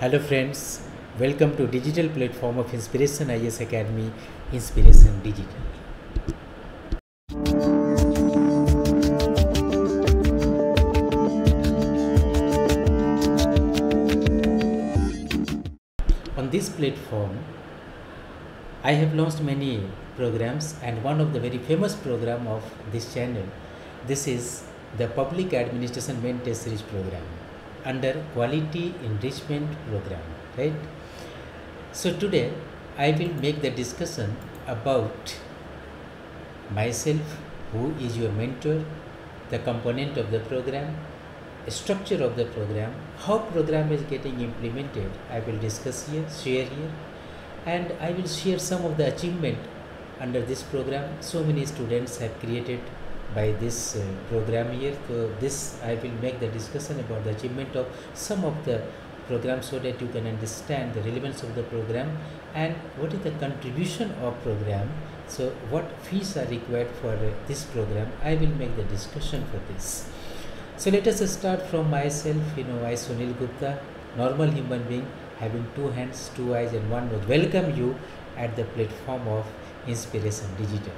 Hello friends, welcome to digital platform of Inspiration IAS Academy, Inspiration Digital. On this platform, I have launched many programs, and one of the very famous program of this channel, this is the Public Administration Main Test Series program under Quality Enrichment program, right? So today I will make the discussion about myself, who is your mentor, the component of the program, structure of the program, how program is getting implemented. I will discuss here, share here, and I will share some of the achievement under this program. So many students have created by this program here. So this I will make the discussion about the achievement of some of the program, so that you can understand the relevance of the program and what is the contribution of program. So what fees are required for this program. I will make the discussion for this. So let us start from myself. I, Sunil Gupta, normal human being having 2 hands, 2 eyes and 1 nose, welcome you at the platform of Inspiration Digital.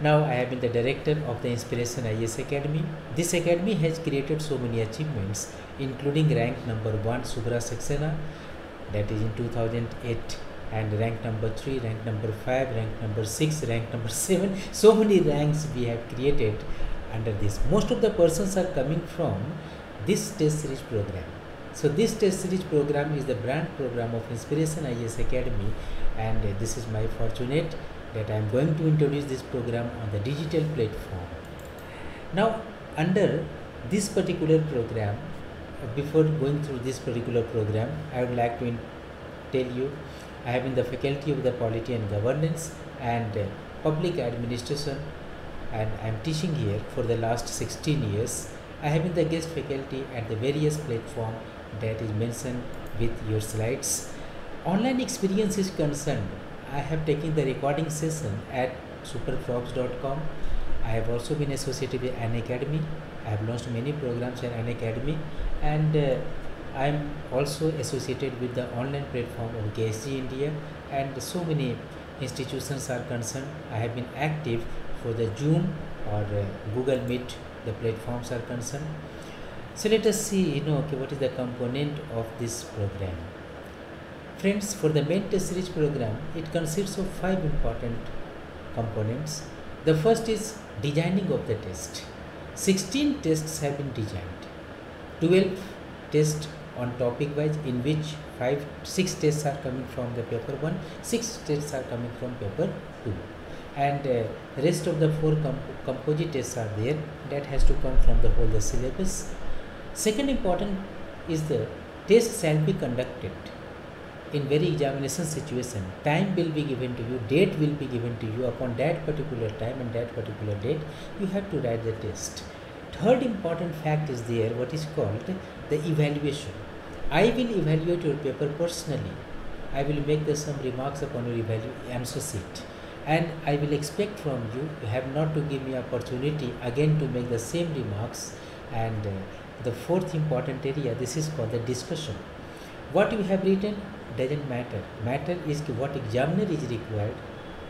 Now I have been the director of the Inspiration IAS Academy. This academy has created so many achievements, including rank number 1 Subra Saxena, that is in 2008, and rank number 3, rank number 5, rank number 6, rank number 7. So many ranks we have created under this. Most of the persons are coming from this test series program. So this test series program is the brand program of Inspiration IAS Academy, and this is my fortunate that I am going to introduce this program on the digital platform. Now under this particular program, before going through this particular program, I would like to tell you I have been the faculty of the Polity and Governance and Public Administration, and I am teaching here for the last 16 years. I have been the guest faculty at the various platform that is mentioned with your slides. Online experience is concerned, I have taken the recording session at superfrogs.com. I have also been associated with Unacademy. I have launched many programs in Unacademy, and I am also associated with the online platform of KSG India, and so many institutions are concerned. I have been active for the Zoom or Google Meet, the platforms are concerned. So let us see, okay, what is the component of this program. Friends, for the main test series program, it consists of 5 important components. The first is designing of the test. 16 tests have been designed. 12 tests on topic wise, in which 6 tests are coming from the paper 1, 6 tests are coming from paper 2. And rest of the 4 composite tests are there, that has to come from the whole the syllabus. Second important is the test shall be conducted in very examination situation. Time will be given to you, date will be given to you. Upon that particular time and that particular date, you have to write the test. Third important fact is there, what is called the evaluation. I will evaluate your paper personally. I will make some remarks upon your answer sheet, and I will expect from you, you have not to give me opportunity again to make the same remarks. And the fourth important area, this is called the discussion. What you have written doesn't matter. Matter is what examiner is required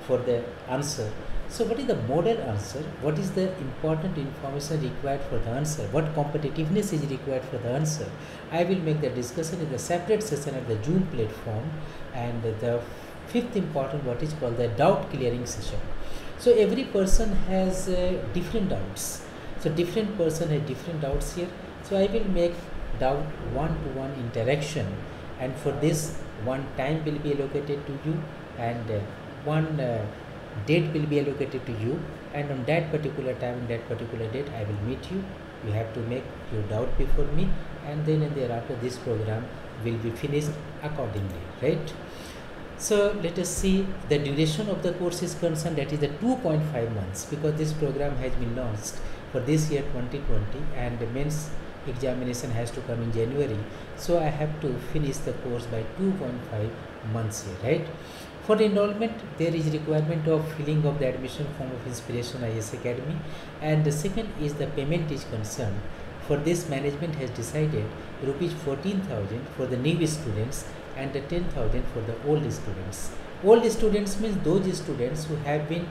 for the answer. So what is the model answer? What is the important information required for the answer? What competitiveness is required for the answer? I will make the discussion in the separate session at the Zoom platform. And the fifth important, what is called the doubt clearing session. So every person has different doubts. So different person has different doubts here. So I will make doubt one-to-one interaction, and for this one time will be allocated to you, and one date will be allocated to you, and on that particular time and that particular date I will meet you. You have to make your doubt before me, and then and thereafter this program will be finished accordingly, right? So let us see the duration of the course is concerned, that is the 2.5 months, because this program has been launched for this year 2020, and the mains examination has to come in January. So I have to finish the course by 2.5 months here, right? For enrollment, there is requirement of filling of the admission form of Inspiration IAS Academy, and the second is the payment is concerned. For this, management has decided rupees 14,000 for the new students and 10,000 for the old students. Old students means those students who have been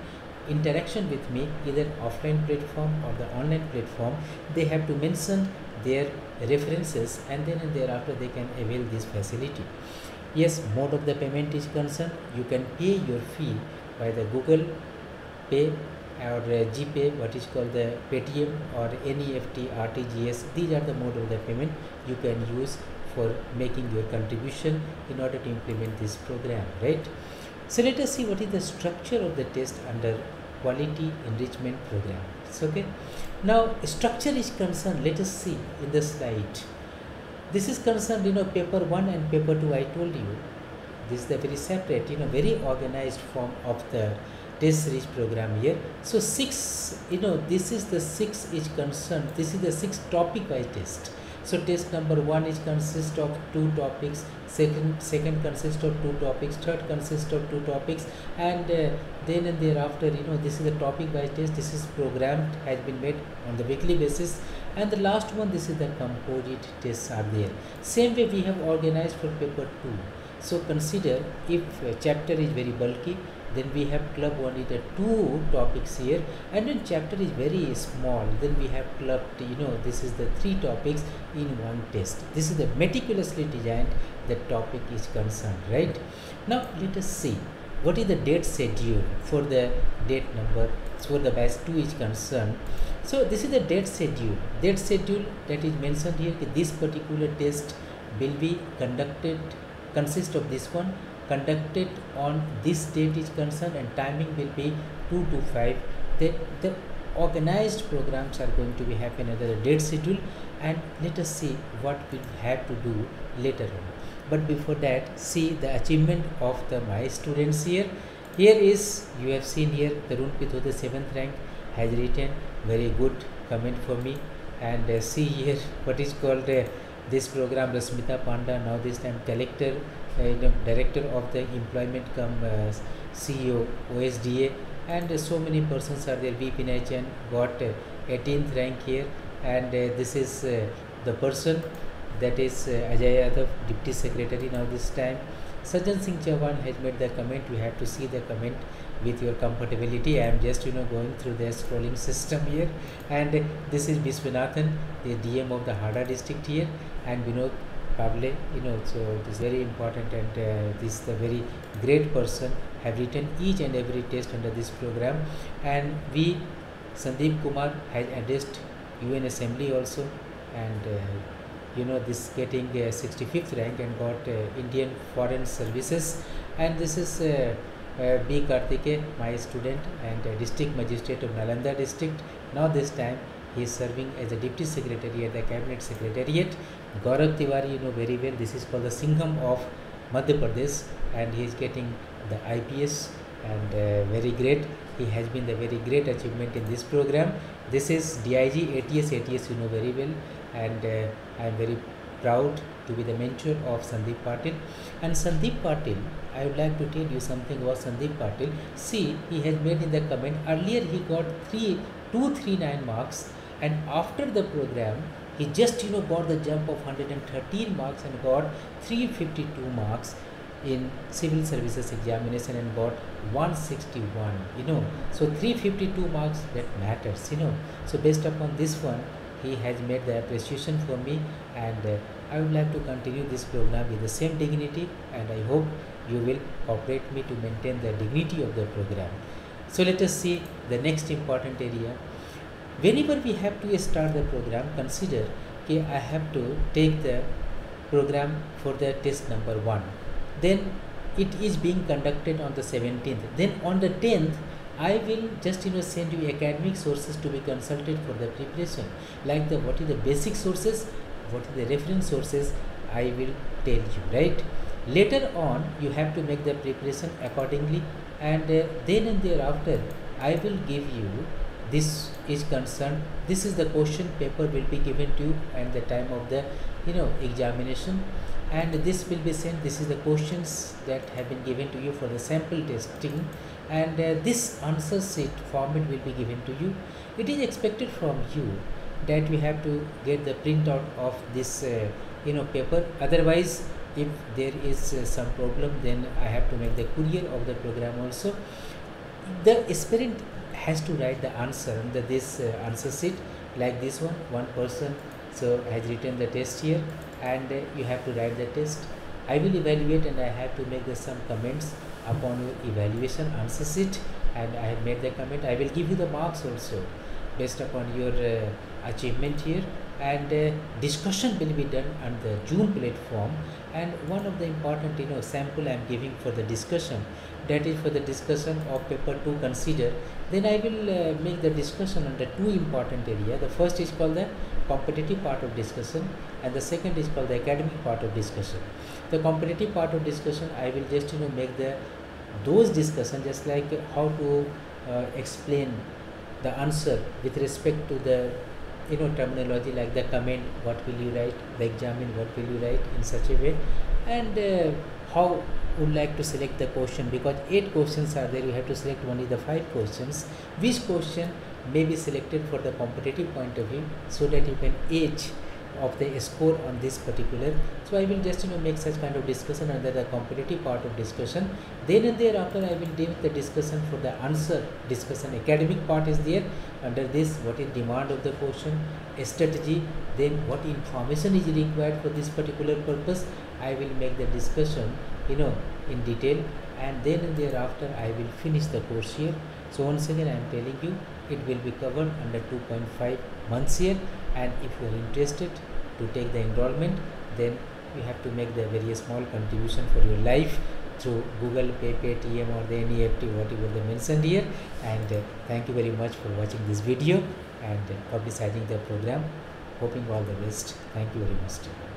interaction with me either offline platform or the online platform. They have to mention their references, and then and thereafter they can avail this facility. Yes, mode of the payment is concerned, you can pay your fee by the Google Pay or GPay, what is called the Paytm or NEFT, RTGS. These are the mode of the payment you can use for making your contribution in order to implement this program, right? So let us see what is the structure of the test under quality enrichment program. Okay. Now structure is concerned, let us see in the slide. This is concerned, paper 1 and paper 2, I told you. This is the very separate, very organized form of the test series program here. So 6, this is the 6 is concerned. This is the 6 topic wise test. So test number 1 is consist of 2 topics, second consists of 2 topics, third consists of 2 topics, and then and thereafter, this is the topic wise test. This is programmed, has been made on the weekly basis, and the last one, this is the composite tests are there. Same way we have organized for paper 2. So consider if chapter is very bulky, then we have club only the 2 topics here, and when chapter is very small, then we have clubbed, this is the 3 topics in one test. This is the meticulously designed the topic is concerned, right? Now let us see what is the date schedule for the date number for the batch 2 is concerned. So this is the date schedule. Date schedule that is mentioned here, this particular test will be conducted, consist of this one, conducted on this date is concerned, and timing will be 2 to 5. The organized programs are going to be happen under the date schedule, and let us see what we have to do later on. But before that, see the achievement of my students here. Here is, you have seen here, Tarun Pitho, the 7th rank, has written very good comment for me, and see here what is called this program, Rasmita Panda, now this time collector, director of the employment come CEO OSDA, and so many persons are there. V. Pinachan got 18th rank here, and this is the person that is Ajay Yadav, Deputy Secretary now this time. Sajjan Singh Chauhan has made the comment. You have to see the comment with your comfortability. I am just going through the scrolling system here, and this is Viswanathan, the DM of the Hada district here, and Vinod Pavle, so it is very important, and this is the very great person, have written each and every test under this program. And we, Sandeep Kumar, has addressed UN Assembly also, and this getting 65th rank and got Indian Foreign Services. And this is B. Karthike, my student, and District Magistrate of Nalanda district. Now this time he is serving as a Deputy Secretary at the Cabinet Secretariat. Gaurav Tiwari, very well, this is called the Singham of Madhya Pradesh, and he is getting the IPS, and very great. He has been the very great achievement in this program. This is DIG ATS, very well, and I am very proud to be the mentor of Sandeep Patil. And Sandeep Patil, I would like to tell you something about Sandeep Patil. See, he has made in the comment, earlier he got 239 marks, and after the program, he just got the jump of 113 marks and got 352 marks in civil services examination and got 161. So 352 marks, that matters. So based upon this one, he has made the appreciation for me, and I would like to continue this program with the same dignity, and I hope you will cooperate me to maintain the dignity of the program. So let us see the next important area. Whenever we have to start the program, consider that I have to take the program for the test number 1. Then it is being conducted on the 17th. Then on the 10th, I will just send you academic sources to be consulted for the preparation. Like what is the basic sources, what is the reference sources, I will tell you, right? Later on, you have to make the preparation accordingly, and then and thereafter, I will give you. This is concerned, this is the question paper will be given to you at the time of the examination, and this will be sent. This is the questions that have been given to you for the sample testing, and this answer sheet format will be given to you. It is expected from you that we have to get the printout of this paper. Otherwise, if there is some problem, then I have to make the courier of the program also. The aspirant has to write the answer under this answer sheet, like this one person so has written the test here, and you have to write the test. I will evaluate and I have to make some comments upon your evaluation answer sheet, and I have made the comment. I will give you the marks also based upon your achievement here, and discussion will be done on the Zoom platform. And one of the important sample I am giving for the discussion, that is for the discussion of paper 2 consider. Then I will make the discussion on the two important area. The first is called the competitive part of discussion, and the second is called the academic part of discussion. The competitive part of discussion, I will just make those discussion, just like how to explain the answer with respect to the terminology, like the comment, what will you write, the examine, what will you write, in such a way, and how would like to select the question, because 8 questions are there, you have to select only the 5 questions. Which question may be selected for the competitive point of view, so that you can age of the score on this particular. So I will just make such kind of discussion under the competitive part of discussion. Then and thereafter I will deal with the discussion for the answer discussion. Academic part is there. Under this, what is demand of the question, a strategy, then what information is required for this particular purpose. I will make the discussion in detail, and then and thereafter I will finish the course here. So once again I am telling you, it will be covered under 2.5 months here, and if you are interested to take the enrollment, then you have to make the very small contribution for your life through Google Pay, Paytm, or the NEFT, whatever they mentioned here. And thank you very much for watching this video and publicizing the program. Hoping all the best. Thank you very much.